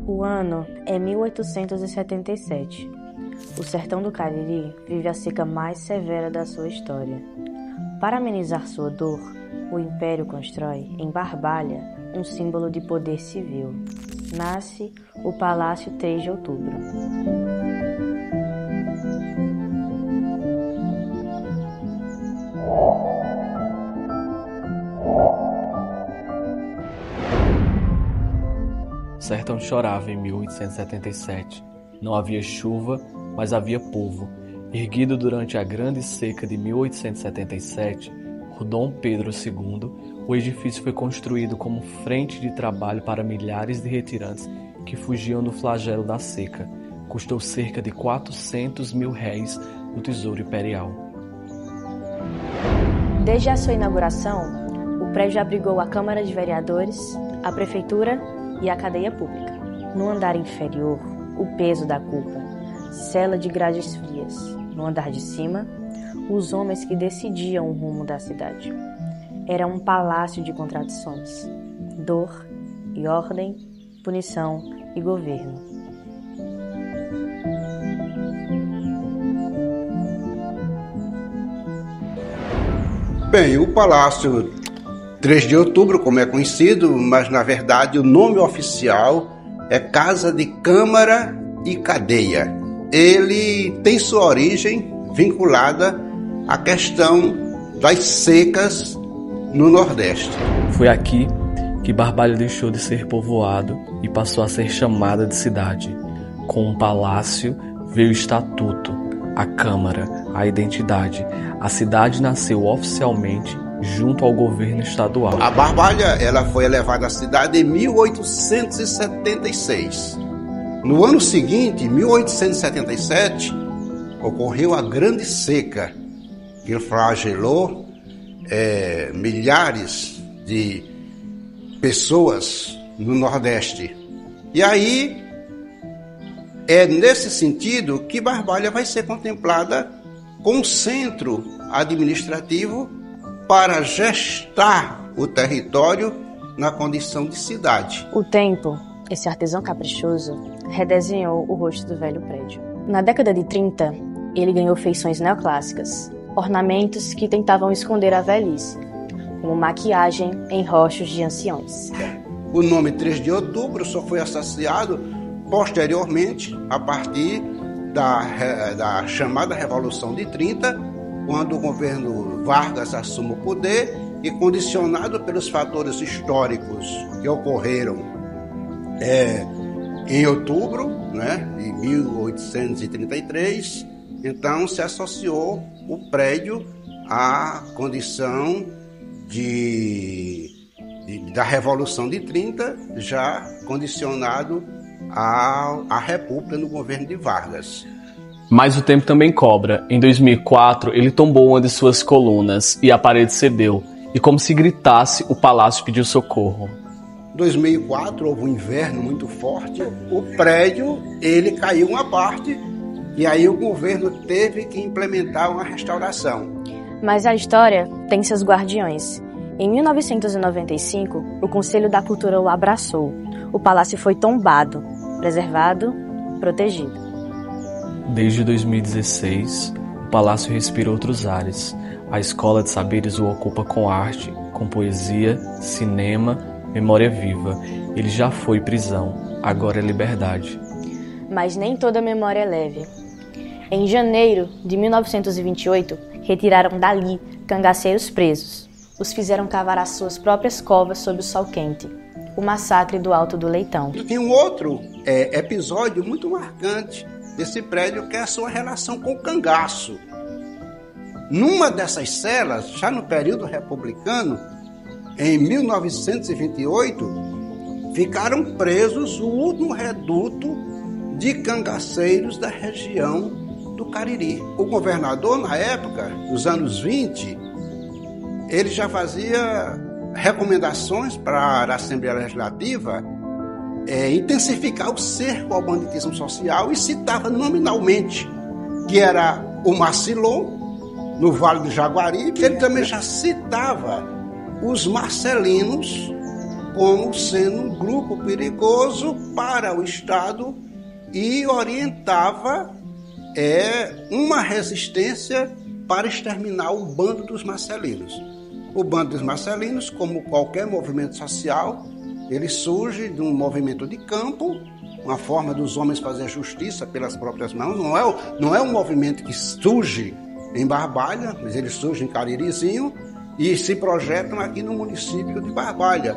O ano é 1877. O sertão do Cariri vive a seca mais severa da sua história. Para amenizar sua dor, o Império constrói, em Barbalha, um símbolo de poder civil. Nasce o Palácio 3 de Outubro. O sertão chorava em 1877. Não havia chuva, mas havia povo. Erguido durante a Grande Seca de 1877, por Dom Pedro II, o edifício foi construído como frente de trabalho para milhares de retirantes que fugiam do flagelo da seca. Custou cerca de 400 mil réis no Tesouro Imperial. Desde a sua inauguração, o prédio abrigou a Câmara de Vereadores, a Prefeitura e a cadeia pública. No andar inferior, o peso da culpa, cela de grades frias. No andar de cima, os homens que decidiam o rumo da cidade. Era um palácio de contradições, dor e ordem, punição e governo. Bem, o Palácio 3 de Outubro, como é conhecido, mas na verdade o nome oficial é Casa de Câmara e Cadeia. Ele tem sua origem vinculada à questão das secas no Nordeste. Foi aqui que Barbalha deixou de ser povoado e passou a ser chamada de cidade. Com um palácio veio o estatuto, a Câmara, a identidade. A cidade nasceu oficialmente junto ao governo estadual. A Barbalha ela foi elevada à cidade em 1876. No ano seguinte, 1877, ocorreu a Grande Seca, que flagelou milhares de pessoas no Nordeste. E aí, é nesse sentido que Barbalha vai ser contemplada como um centro administrativo para gestar o território na condição de cidade. O tempo, esse artesão caprichoso, redesenhou o rosto do velho prédio. Na década de 30, ele ganhou feições neoclássicas, ornamentos que tentavam esconder a velhice, como maquiagem em rochos de anciões. O nome 3 de Outubro só foi associado posteriormente, a partir da chamada Revolução de 30, quando o governo Vargas assume o poder e, condicionado pelos fatores históricos que ocorreram em outubro, de 1833, então se associou o prédio à condição da Revolução de 30, já condicionado à República no governo de Vargas. Mas o tempo também cobra. Em 2004, ele tombou uma de suas colunas e a parede cedeu. E como se gritasse, o palácio pediu socorro. Em 2004, houve um inverno muito forte. O prédio, ele caiu uma parte e aí o governo teve que implementar uma restauração. Mas a história tem seus guardiões. Em 1995, o Conselho da Cultura o abraçou. O palácio foi tombado, preservado, protegido. Desde 2016, o palácio respira outros ares. A Escola de Saberes o ocupa com arte, com poesia, cinema, memória viva. Ele já foi prisão, agora é liberdade. Mas nem toda memória é leve. Em janeiro de 1928, retiraram dali cangaceiros presos. Os fizeram cavar as suas próprias covas sob o sol quente. O massacre do Alto do Leitão. Tem um outro episódio muito marcante desse prédio, que é a sua relação com o cangaço. Numa dessas celas, já no período republicano, em 1928, ficaram presos o último reduto de cangaceiros da região do Cariri. O governador, na época, nos anos 20, ele já fazia recomendações para a Assembleia Legislativa intensificar o cerco ao banditismo social e citava nominalmente que era o Macilon, no Vale do Jaguaribe. Ele também já citava os marcelinos como sendo um grupo perigoso para o Estado e orientava uma resistência para exterminar o bando dos Marcelinos. O bando dos Marcelinos, como qualquer movimento social, ele surge de um movimento de campo, uma forma dos homens fazer justiça pelas próprias mãos. Não é um movimento que surge em Barbalha, mas ele surge em Caririzinho e se projetam aqui no município de Barbalha,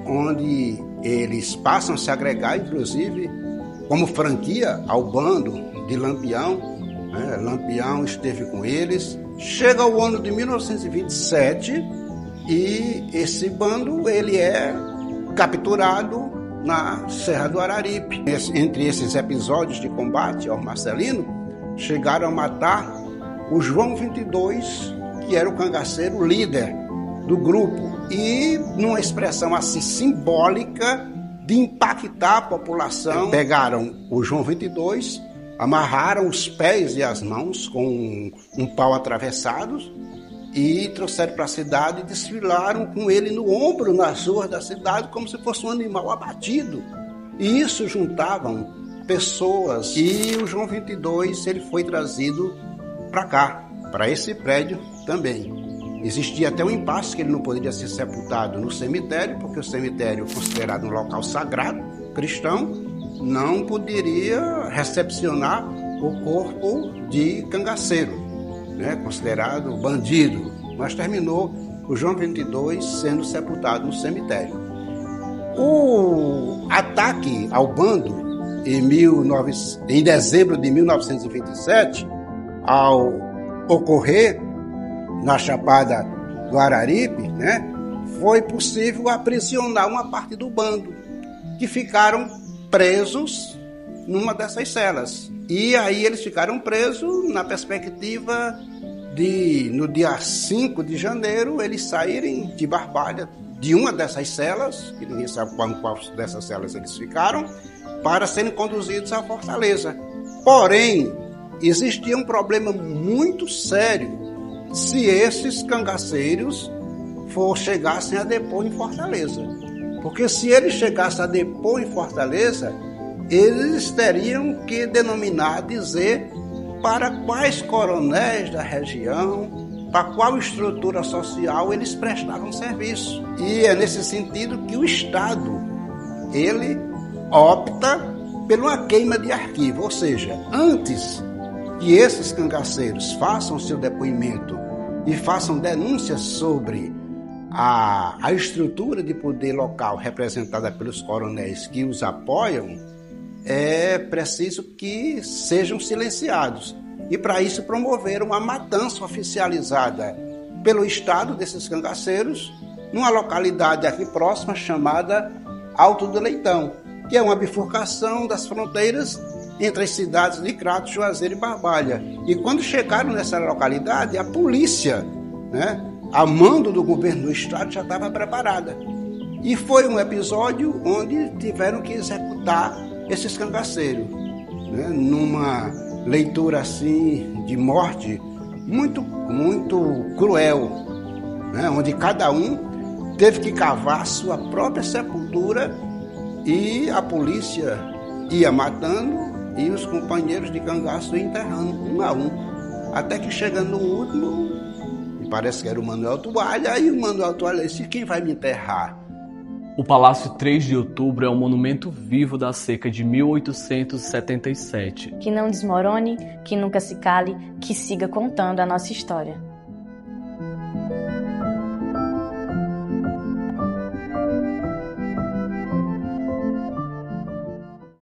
onde eles passam a se agregar, inclusive, como franquia ao bando de Lampião. Lampião esteve com eles. Chega o ano de 1927 e esse bando ele é capturado na Serra do Araripe. Entre esses episódios de combate ao Marcelino, chegaram a matar o João 22, que era o cangaceiro líder do grupo. E numa expressão assim simbólica de impactar a população, pegaram o João 22, amarraram os pés e as mãos com um pau atravessado e trouxeram para a cidade e desfilaram com ele no ombro nas ruas da cidade como se fosse um animal abatido. E isso juntavam pessoas. E o João 22 ele foi trazido para cá, para esse prédio também. Existia até um impasse que ele não poderia ser sepultado no cemitério, porque o cemitério, considerado um local sagrado cristão, não poderia recepcionar o corpo de cangaceiro, considerado bandido. Mas terminou o João 22 sendo sepultado no cemitério. O ataque ao bando em dezembro de 1927, ao ocorrer na Chapada do Araripe, foi possível aprisionar uma parte do bando, que ficaram presos numa dessas celas. E aí eles ficaram presos na perspectiva de, no dia 5 de janeiro, eles saírem de Barbalha, de uma dessas celas, que ninguém sabe qual dessas celas eles ficaram, para serem conduzidos à Fortaleza. Porém, existia um problema muito sério se esses cangaceiros chegassem a depor em Fortaleza. Porque se eles chegassem a depor em Fortaleza, eles teriam que dizer para quais coronéis da região, para qual estrutura social eles prestavam serviço. E é nesse sentido que o Estado, ele opta por uma queima de arquivo, ou seja, antes que esses cangaceiros façam seu depoimento e façam denúncias sobre a estrutura de poder local representada pelos coronéis que os apoiam, é preciso que sejam silenciados. E para isso promoveram uma matança oficializada pelo Estado desses cangaceiros numa localidade aqui próxima chamada Alto do Leitão, que é uma bifurcação das fronteiras entre as cidades de Crato, Juazeiro e Barbalha. E quando chegaram nessa localidade, a polícia, a mando do governo do Estado, já estava preparada. E foi um episódio onde tiveram que executar esses cangaceiros, numa leitura assim de morte muito, muito cruel, onde cada um teve que cavar sua própria sepultura e a polícia ia matando e os companheiros de cangaço iam enterrando um a um, até que chegando no último, me parece que era o Manuel Toalha, aí o Manuel Toalha disse: quem vai me enterrar? O Palácio 3 de Outubro é um monumento vivo da seca de 1877. Que não desmorone, que nunca se cale, que siga contando a nossa história.